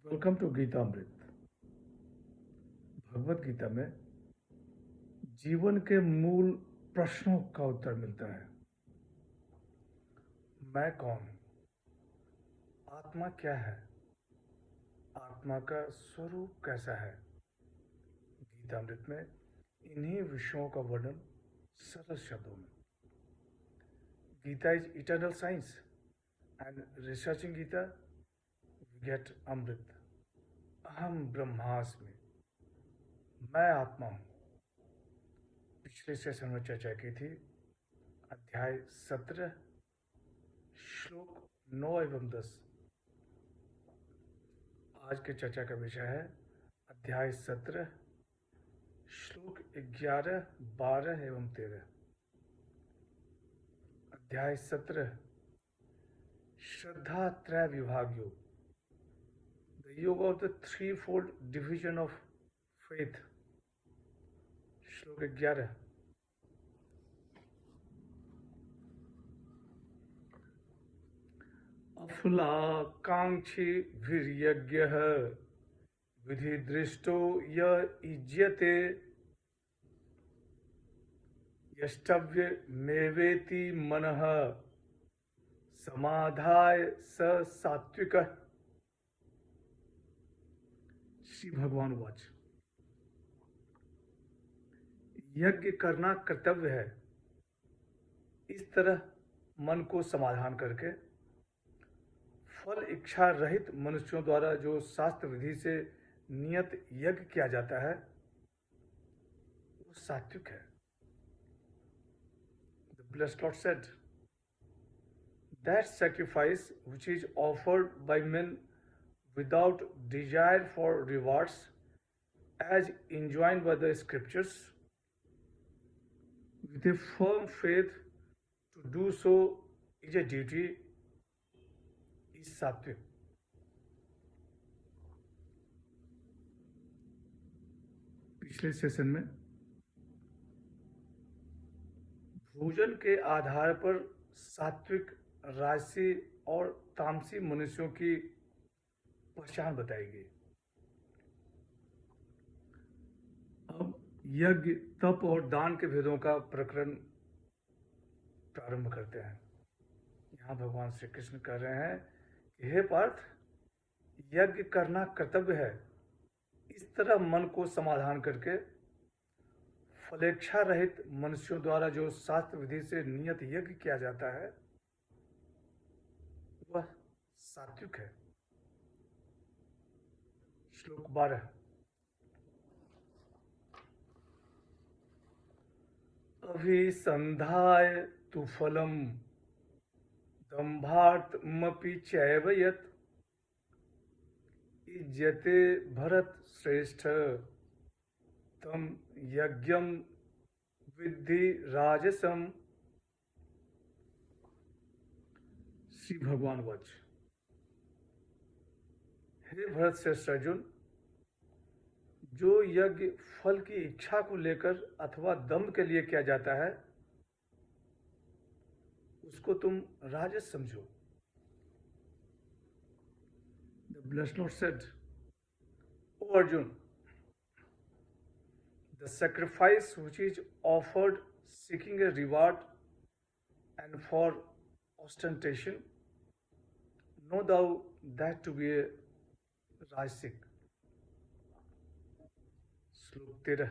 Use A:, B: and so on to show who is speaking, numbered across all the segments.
A: Welcome to Gitamrit. Bhagavad Gita में जीवन के मूल प्रश्नों का उत्तर मिलता है। मैं कौन हूँ? आत्मा क्या है? आत्मा का स्वरूप कैसा है? गीतामृत में इन्हीं विषयों का वर्णन सरल शब्दों में। Gita is eternal science and researching Gita we get amrit. अहम ब्रह्मास्मि, मैं आत्मा हूँ। पिछले सेशन में चर्चा की थी अध्याय 17 श्लोक 9 एवं 10। आज के चर्चा का विषय है अध्याय 17 श्लोक 11, 12 एवं 13। अध्याय 17 श्रद्धा त्रय विभाग योग, द योग of the three fold division of faith. श्लोक 11 अफलाकांक्षी वीर्यज्ञः विधि दृष्टो य इज्यते यष्टव्य मेवेति मनः समाधाय स सात्विक। श्री भगवान वाच, यज्ञ करना कर्तव्य है। इस तरह मन को समाधान करके फल इच्छा रहित मनुष्यों द्वारा जो शास्त्र विधि से नियत यज्ञ किया जाता है वो सात्विक है। The blessed Lord said, that sacrifice which is offered by men without desire for rewards, as enjoined by the scriptures, with a firm faith to do so is a duty, is सात्विक। पिछले session में भोजन के आधार पर सात्विक, राजसी और तामसी मनुष्यों की पहचान बताई गई। अब यज्ञ, तप और दान के भेदों का प्रकरण प्रारंभ करते हैं। यहाँ भगवान श्री कृष्ण कह रहे हैं कि हे पार्थ, यज्ञ करना कर्तव्य है। इस तरह मन को समाधान करके फलेच्छा रहित मनुष्यों द्वारा जो शास्त्र विधि से नियत यज्ञ किया जाता है वह सात्विक है। श्लोक 12 अभिसंधाय तु फलम दंभार्थमपि चैव यत् इज्यते भरत श्रेष्ठ तम यज्ञम विद्धि राजसम। श्री भगवान वच, हे भरत श्रेष्ठ अर्जुन, जो यज्ञ फल की इच्छा को लेकर अथवा दम्भ के लिए किया जाता है उसको तुम राजस समझो। The blessed Lord said, O Arjun, the sacrifice which is offered seeking a reward and for ostentation, know thou that to be a rajasic। श्लोक 13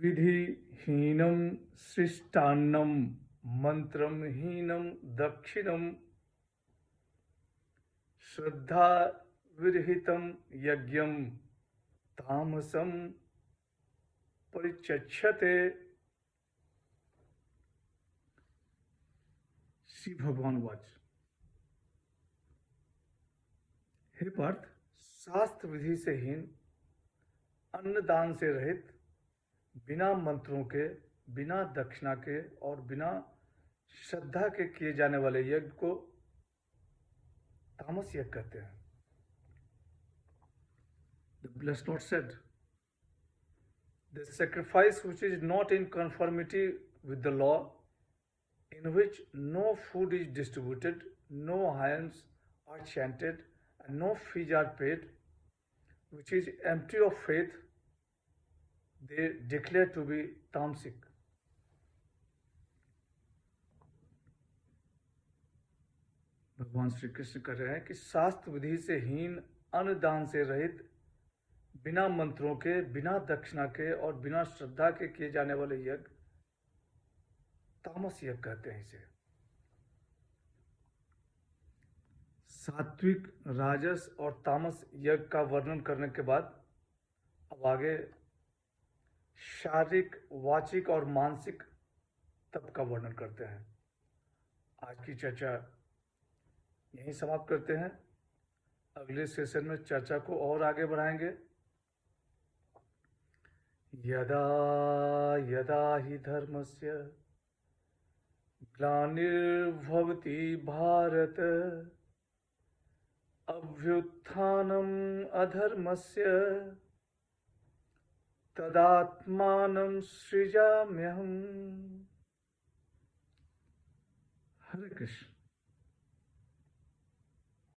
A: विधिहीनम सृष्टान्नम मंत्रम हीनम दक्षिणम श्रद्धा विरहितम यज्ञम तामसम परिचक्षते। श्री भगवान वाच, हे पार्थ, शास्त्र विधि से हीन, अन्नदान से रहित, बिना मंत्रों के, बिना दक्षिणा के और बिना श्रद्धा के किए जाने वाले यज्ञ को तामस यज्ञ कहते हैं। The blessed Lord said, the sacrifice which is not in conformity with the law in which no food is distributed, no hymns are chanted, and no fees are paid, which is empty of faith, they declare to be tamasic. भगवान श्री कृष्ण कह रहे हैं कि शास्त्र विधि से हीन, अन्नदान से रहित, बिना मंत्रों के, बिना दक्षिणा के और बिना श्रद्धा के किए जाने वाले यज्ञ तामस यज्ञ कहते हैं इसे। सात्विक, राजस और तामस यज्ञ का वर्णन करने के बाद अब आगे शारीरिक, वाचिक और मानसिक तप का वर्णन करते हैं। आज की चर्चा यहीं समाप्त करते हैं। अगले सेशन में चर्चा को और आगे बढ़ाएंगे। यदा यदा हि धर्मस्य ग्लानिर्भवति भारत अभ्युत्थानम् अधर्मस्य तदात्मानं सृजाम्यहम्। हरे कृष्ण।